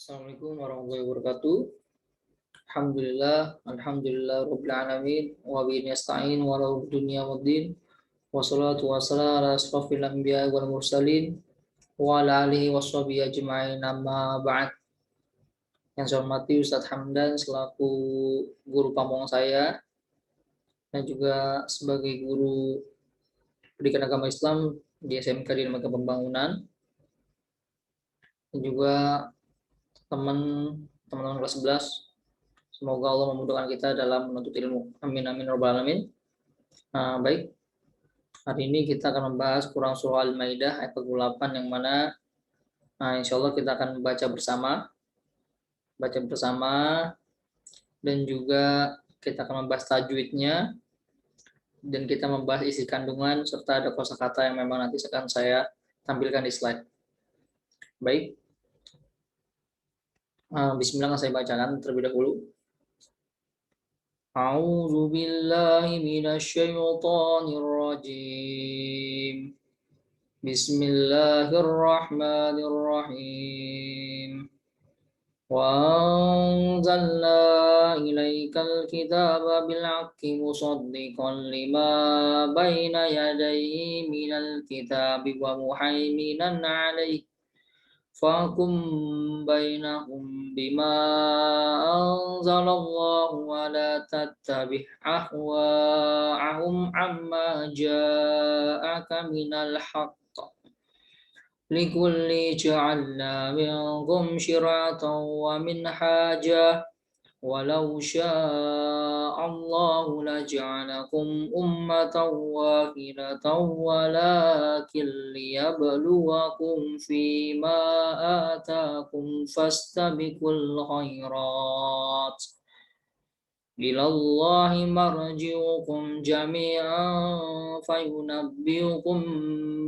Assalamualaikum warahmatullahi wabarakatuh. Alhamdulillah rabbil alamin wa bihi nasta'in wa la dunya waddin. Wassalatu wassalamu ala asrofil anbiya wal mursalin wa ala alihi washabihi ajma'in, amma ba'd. Yang saya hormati Ustadz Hamdan selaku guru pamong saya dan juga sebagai guru pendidikan agama Islam di SMK di Lembaga Pembangunan, dan juga teman-teman kelas 11. Semoga Allah memudahkan kita dalam menuntut ilmu. Amin amin robbal alamin. Baik, hari ini kita akan membahas Quran Surah Al-Maidah ayat 48, yang mana insya Allah kita akan baca bersama, dan juga kita akan membahas tajwidnya, dan kita membahas isi kandungan serta ada kosakata yang memang nanti akan saya tampilkan di slide. Baik, Bismillah, saya bacakan terlebih dahulu. A'udzu billahi minasyaitonir rajim. Bismillahirrahmanirrahim. Wa anzalna ilaikal kitaba bil haqqi musaddiqan lima baina yadayhi minal kitabi wa muhaiminan 'alaihi. Fahkum bainahum bima anzalallahu wa la tattabi' ahwa'ahum amma ja'aka minal haqq. Likulli ja'alna minkum syir'atan wa minhaja. Walau sya'allahu laja'alakum ummatan wahidatan walakin liyabluwakum fima atakum fastabiqul khairat. Ilallahi marji'ukum jami'an fayunabbi'ukum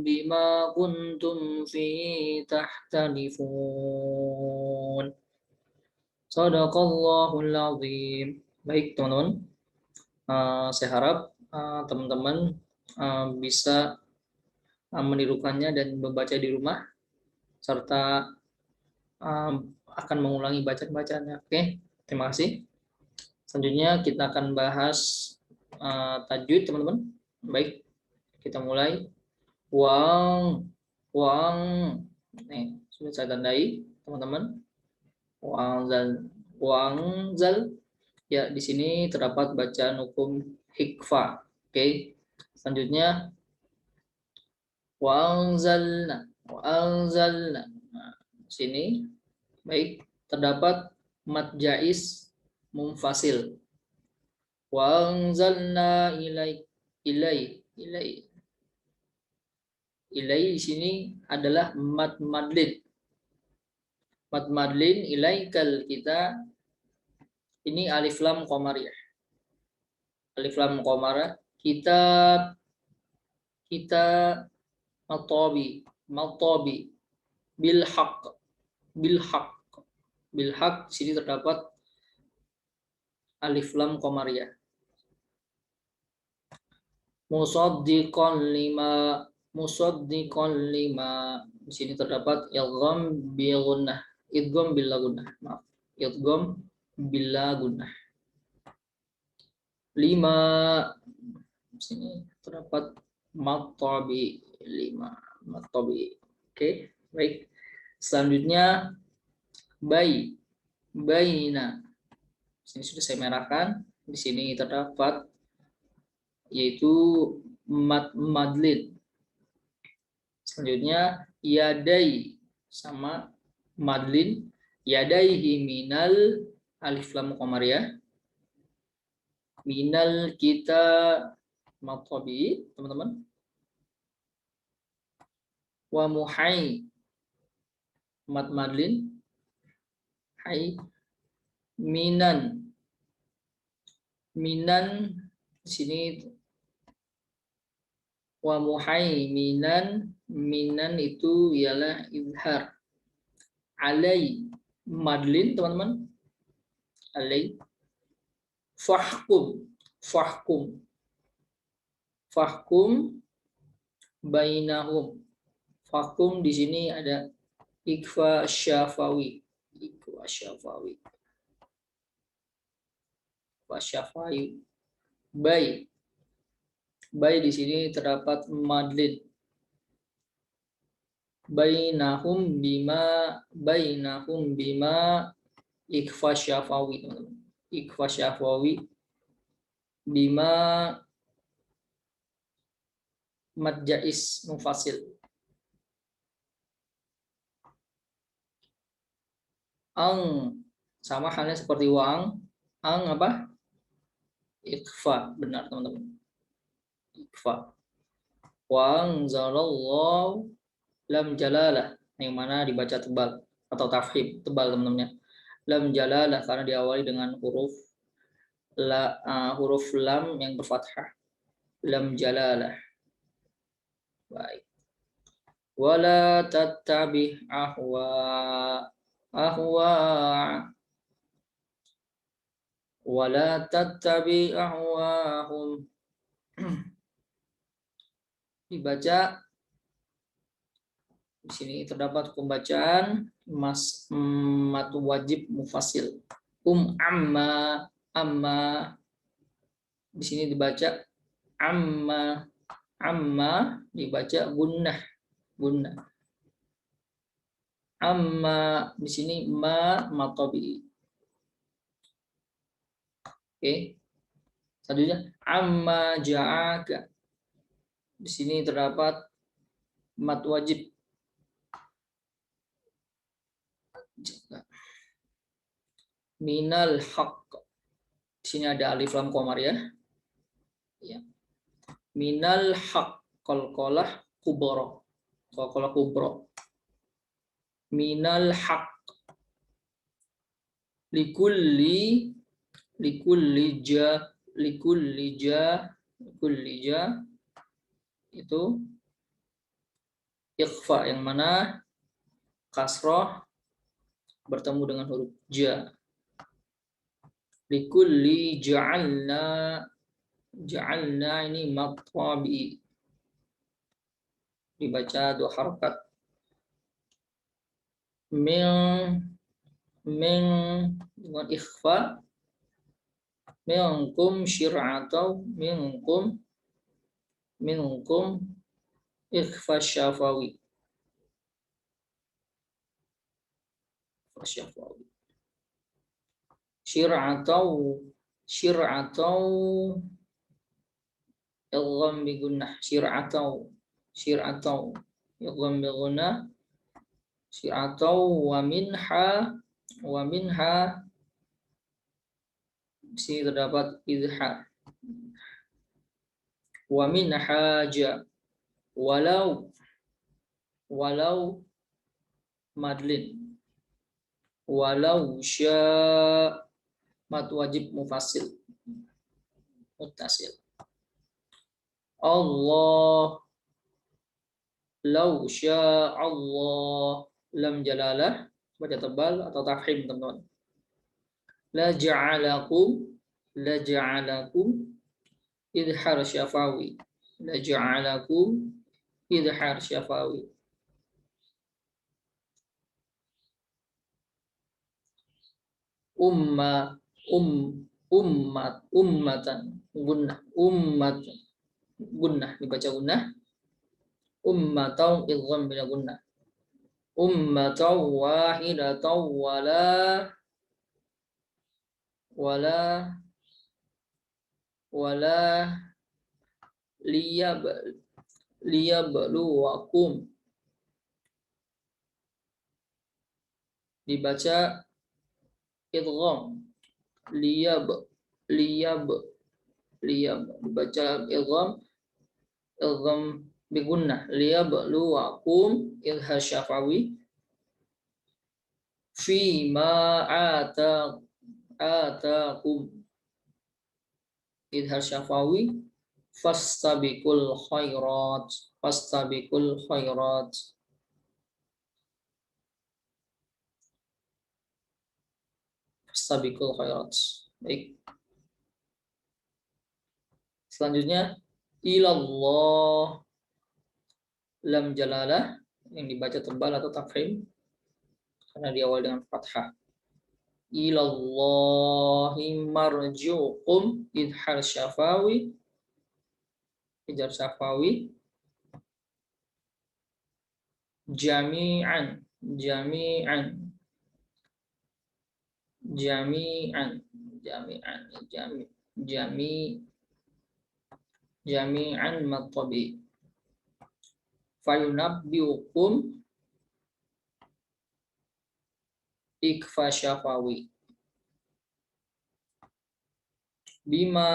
bima kuntum fihi tahtalifun. Shadaqallahul azim. Baik teman-teman, saya harap teman-teman bisa menirukannya dan membaca di rumah, serta akan mengulangi bacaan-bacaannya. Oke, terima kasih. Selanjutnya kita akan bahas tajwid teman-teman. Baik, kita mulai. Wang, nih sudah saya tandai teman-teman. Wangzal, ya di sini terdapat bacaan hukum hikfa. Oke, selanjutnya wangzalna. Nah, di sini baik terdapat mad jaiz munfasil. Wangzalna ilai di sini adalah mad madlin. Mad madlin ilaikal kita ini alif lam qamariyah. Alif lam qamarah kita matobi bil haqq di sini terdapat alif lam qamariyah. Musaddiqan lima di sini terdapat idgham bil gunnah. Idgham bila gunnah. 5 di sini terdapat matobi 5 matobi. Oke, baik. Selanjutnya baina. Di sini sudah saya merahkan. Di sini terdapat yaitu madlin. Selanjutnya yadai sama madlin. Yadaihi minal alif lam qamariyah. Minal kita matobi teman-teman. Wa muhai mad madlin. Hai minan di sini wa muhai minan itu ialah izhar. Alai madlin teman-teman. Alai fahkum bainahum. Fahkum di sini ada ikfa syafawi. Wasyafawi. Wasyafawi. Bai. Bai di sini terdapat madlid. Bainahum bima ikhfa syafawi, teman-teman. Ikhfa syafawi bima mad jais mufasil. Ang sama halnya seperti wang. Ang apa? Ikhfa, benar teman-teman. Ikhfa. Wang zalallahu lam jalalah, yang mana dibaca tebal atau tafkhim, tebal teman-temannya. Lam jalalah karena diawali dengan huruf lam yang berfathah. Lam jalalah. Baik. Wala tattabi wala tattabi ahwahum. Dibaca di sini terdapat pembacaan mad wajib mufasil. Amma di sini dibaca amma dibaca gunnah. Amma di sini matabi. Oke. Selanjutnya amma ja'aka. Di sini terdapat mad wajib. Minal haqq. Di sini ada alif lam qamar ya. Ya. Minal haqq qalqalah kubra. Qalqalah kubra. Minal haqq. Likulli ja itu ikhfa yang mana kasroh bertemu dengan huruf ja. Likulli ja'alna ini matabi. Dibaca dua harakat. Min dengan ikhfa. Minkum syir'atau minkum ikhfa syafawi. Syir'atau ilgham bi gunnah. Syir'atau ilgham bi gunnah. Syir'atau wa minha di sini terdapat izhar. Wa min haja. Walau madlin. Walau sya mad wajib mufasil. Muttasil. Allah lau sya Allah lam jalalah baca tebal atau tafkhim teman-teman. La ja'alakum idhar syafawi. La ja'alakum idhar syafawi. Ummatan gunnah dibaca gunnah. Ummatau idgham bila gunnah. Ummatau wahidatan wala liyabluwakum dibaca idgham. Liyab dibaca idgham bigunnah. Liyabluwakum idhar syafawi. Fi ma atakum idhar syafawi. Fastabiqul khairat. Baik. Selanjutnya ilallah lam jalalah yang dibaca tebal atau tafkhim karena diawali dengan fathah. ilallahi marjukum idhar syafawi, idhar syafawi jami'an, jami'an, jami'an, jami'an, jami'an matabi fayunabbiukum ikfa syafawi bima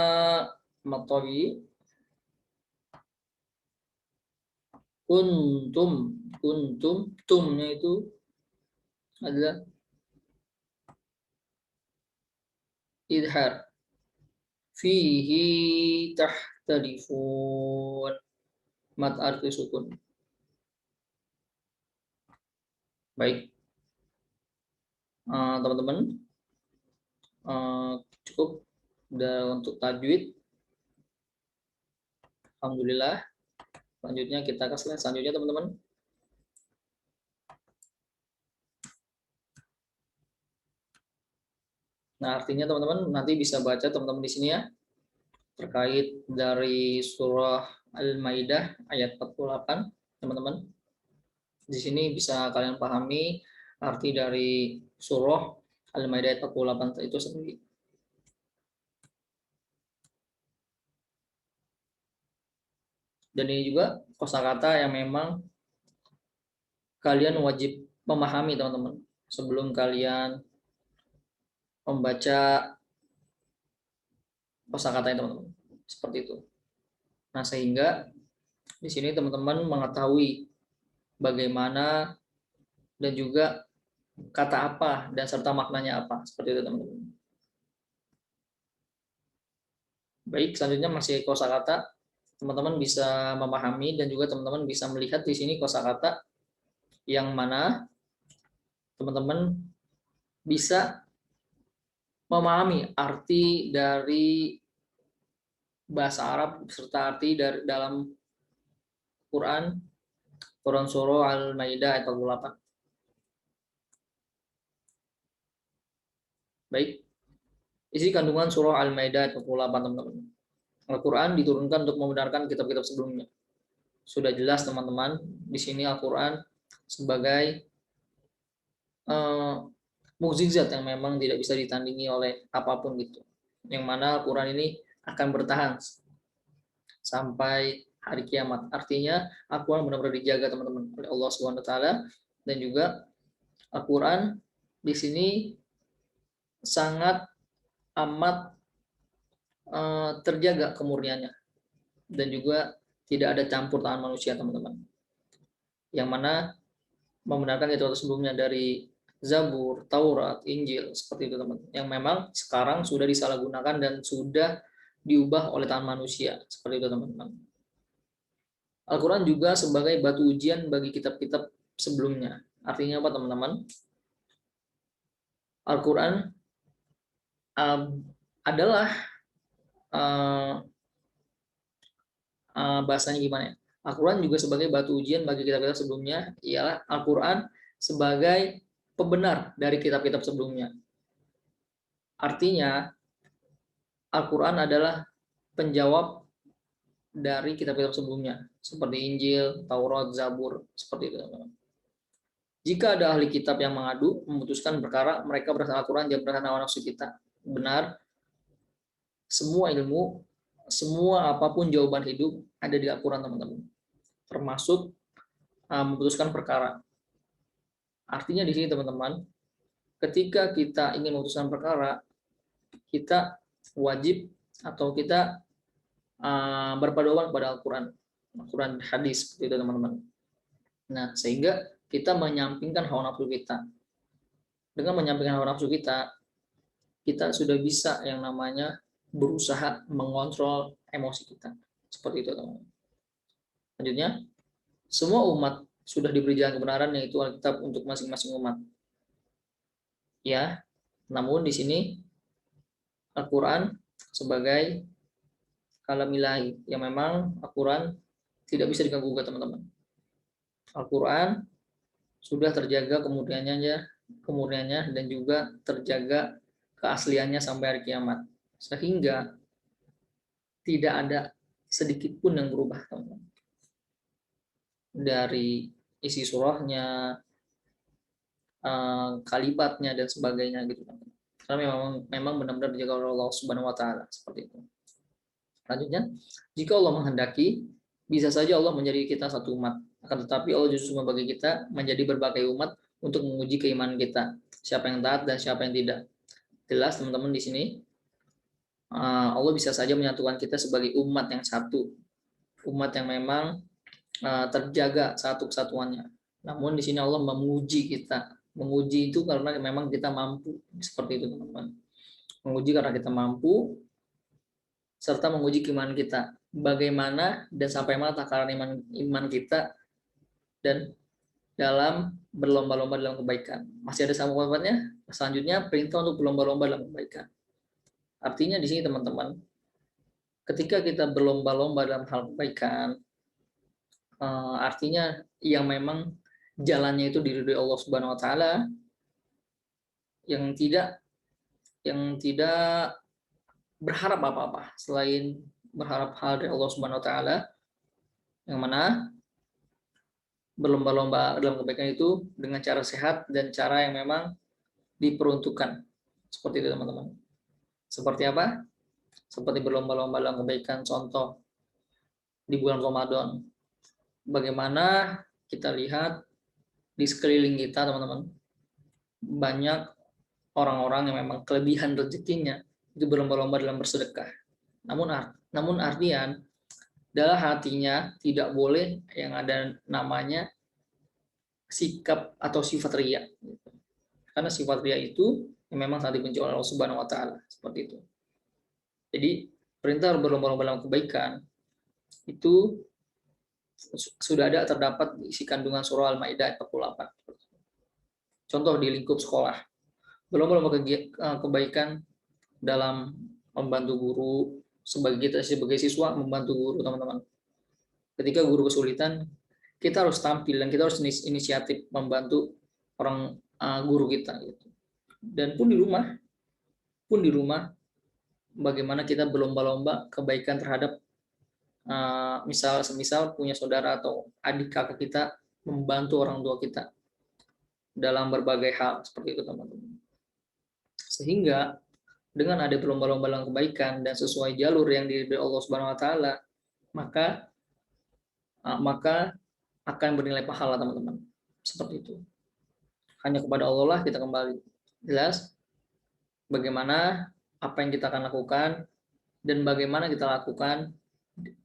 matabi kuntum tumnya itu adalah idhar fihi tahtalifun mat arti sukun. Baik, teman-teman, cukup udah untuk tajwid. Alhamdulillah. Selanjutnya kita ke slide selanjutnya, teman-teman. Nah, artinya teman-teman nanti bisa baca teman-teman di sini ya, terkait dari surah Al-Maidah ayat 48, teman-teman. Di sini bisa kalian pahami arti dari surah Al-Maidah ayat 48 itu sendiri. Dan ini juga kosakata yang memang kalian wajib memahami, teman-teman, sebelum kalian membaca kosakatanya, teman-teman. Seperti itu. Nah, sehingga di sini teman-teman mengetahui bagaimana dan juga kata apa dan serta maknanya apa. Seperti itu, teman-teman. Baik, selanjutnya masih kosakata. Teman-teman bisa memahami dan juga teman-teman bisa melihat di sini kosakata yang mana teman-teman bisa memahami arti dari bahasa Arab serta arti dari dalam Quran surah Al-Maidah ayat 48. Baik, isi kandungan surah Al-Maidah ayat 48, teman-teman. Al-Quran diturunkan untuk membenarkan kitab-kitab sebelumnya. Sudah jelas, teman-teman, di sini Al-Quran sebagai mukjizat yang memang tidak bisa ditandingi oleh apapun gitu. Yang mana Al-Quran ini akan bertahan sampai hari kiamat. Artinya Al-Quran benar-benar dijaga, teman-teman, oleh Allah Subhanahu wa taala, dan juga Al-Quran di sini sangat amat terjaga kemurniannya dan juga tidak ada campur tangan manusia, teman-teman. Yang mana membenarkan itu sebelumnya dari Zabur, Taurat, Injil, seperti itu, teman. Yang memang sekarang sudah disalahgunakan dan sudah diubah oleh tangan manusia, seperti itu, teman-teman. Al-Quran juga sebagai batu ujian bagi kitab-kitab sebelumnya. Artinya apa, teman-teman? Al-Quran adalah bahasanya gimana ya? Al-Quran juga sebagai batu ujian bagi kitab-kitab sebelumnya, ialah Al-Quran sebagai pembenar dari kitab-kitab sebelumnya. Artinya, Al-Quran adalah penjawab dari kitab-kitab sebelumnya, seperti Injil, Taurat, Zabur, seperti itu. Jika ada ahli kitab yang mengadu, memutuskan perkara, mereka berdasarkan Al-Quran, jangan berdasarkan hawa nafsu kita. Benar, semua ilmu, semua apapun jawaban hidup ada di Al-Quran, teman-teman. Termasuk memutuskan perkara. Artinya di sini, teman-teman, ketika kita ingin memutuskan perkara, kita wajib atau kita berpedoman kepada Al-Quran, Al-Quran hadis, seperti itu, teman-teman. Nah, sehingga kita menyampingkan hawa nafsu kita. Dengan menyampingkan hawa nafsu kita, kita sudah bisa yang namanya berusaha mengontrol emosi kita. Seperti itu, teman-teman. Selanjutnya, semua umat sudah diberi jalan kebenaran, yaitu Alkitab untuk masing-masing umat. Ya, namun di sini Al-Quran sebagai kalam ilahi yang memang Al-Quran tidak bisa diganggu, teman-teman. Al-Quran sudah terjaga kemurniannya kemurniannya dan juga terjaga keasliannya sampai hari kiamat. Sehingga tidak ada sedikit pun yang berubah, teman-teman. Dari isi surahnya, kalimatnya dan sebagainya gitu, teman-teman. Karena memang benar-benar dijaga oleh Allah Subhanahu wa taala seperti itu. Selanjutnya, jika Allah menghendaki, bisa saja Allah menjadi kita satu umat. Akan tetapi Allah justru membagi kita menjadi berbagai umat untuk menguji keimanan kita. Siapa yang taat dan siapa yang tidak. Jelas teman-teman di sini Allah bisa saja menyatukan kita sebagai umat yang satu, umat yang memang terjaga satu kesatuannya. Namun di sini Allah menguji kita. Menguji itu karena memang kita mampu, seperti itu teman-teman. Menguji karena kita mampu, serta menguji keimanan kita. Bagaimana dan sampai mana takaran iman kita dan dalam berlomba-lomba dalam kebaikan. Masih ada sambung kalimatnya? Selanjutnya perintah untuk berlomba-lomba dalam kebaikan. Artinya di sini teman-teman, ketika kita berlomba-lomba dalam hal kebaikan, artinya yang memang jalannya itu diridhoi Allah Subhanahu wa taala, yang tidak berharap apa-apa selain berharap hal dari Allah Subhanahu wa taala, yang mana berlomba-lomba dalam kebaikan itu dengan cara sehat dan cara yang memang diperuntukkan. Seperti itu teman-teman. Seperti apa? Seperti berlomba-lomba dalam kebaikan, contoh di bulan Ramadan. Bagaimana kita lihat di sekeliling kita teman-teman, banyak orang-orang yang memang kelebihan rezekinya itu berlomba-lomba dalam bersedekah. Namun artian dalam hatinya tidak boleh yang ada namanya sikap atau sifat riya. Karena sifat riya itu yang memang sangat dibenci oleh Allah Subhanahu wa taala, seperti itu. Jadi perintah berlomba-lomba dalam kebaikan itu sudah ada terdapat di isi kandungan surah Al-Maidah 48. Contoh di lingkup sekolah, berlomba-lomba kebaikan dalam membantu guru, sebagai siswa membantu guru teman-teman. Ketika guru kesulitan, kita harus tampil dan kita harus inisiatif membantu orang guru kita gitu. Dan pun di rumah bagaimana kita berlomba-lomba kebaikan terhadap semisal punya saudara atau adik kakak kita, membantu orang tua kita dalam berbagai hal seperti itu teman-teman. Sehingga dengan ada berlomba-lomba dalam kebaikan dan sesuai jalur yang diridhoi Allah Subhanahu wa taala, maka akan bernilai pahala teman-teman. Seperti itu. Hanya kepada Allah lah kita kembali. Jelas bagaimana apa yang kita akan lakukan dan bagaimana kita lakukan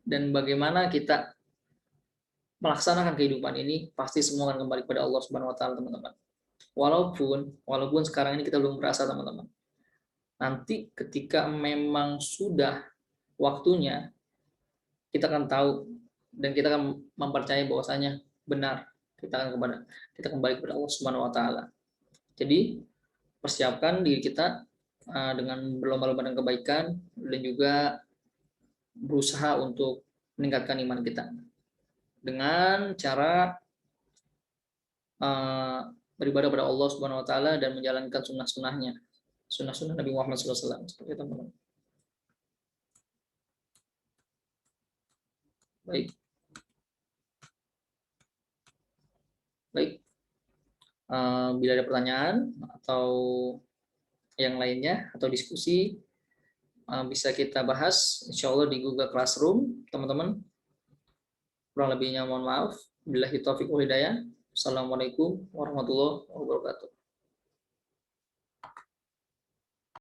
dan bagaimana kita melaksanakan kehidupan ini, pasti semua akan kembali kepada Allah Subhanahu wa taala teman-teman. Walaupun sekarang ini kita belum merasa teman-teman. Nanti ketika memang sudah waktunya, kita akan tahu dan kita akan mempercayai bahwasanya benar, kita kembali kepada Allah Subhanahu wa taala. Jadi persiapkan diri kita dengan berlomba-lomba dengan kebaikan dan juga berusaha untuk meningkatkan iman kita dengan cara beribadah pada Allah Subhanahu wa taala dan menjalankan sunnah-sunnahnya. Sunnah-sunnah Nabi Muhammad SAW. Seperti itu, teman-teman. Baik. Bila ada pertanyaan atau yang lainnya atau diskusi, bisa kita bahas insya Allah di Google Classroom, teman-teman. Kurang lebihnya mohon maaf. Billahi taufiq wal hidayah. Assalamualaikum warahmatullahi wabarakatuh.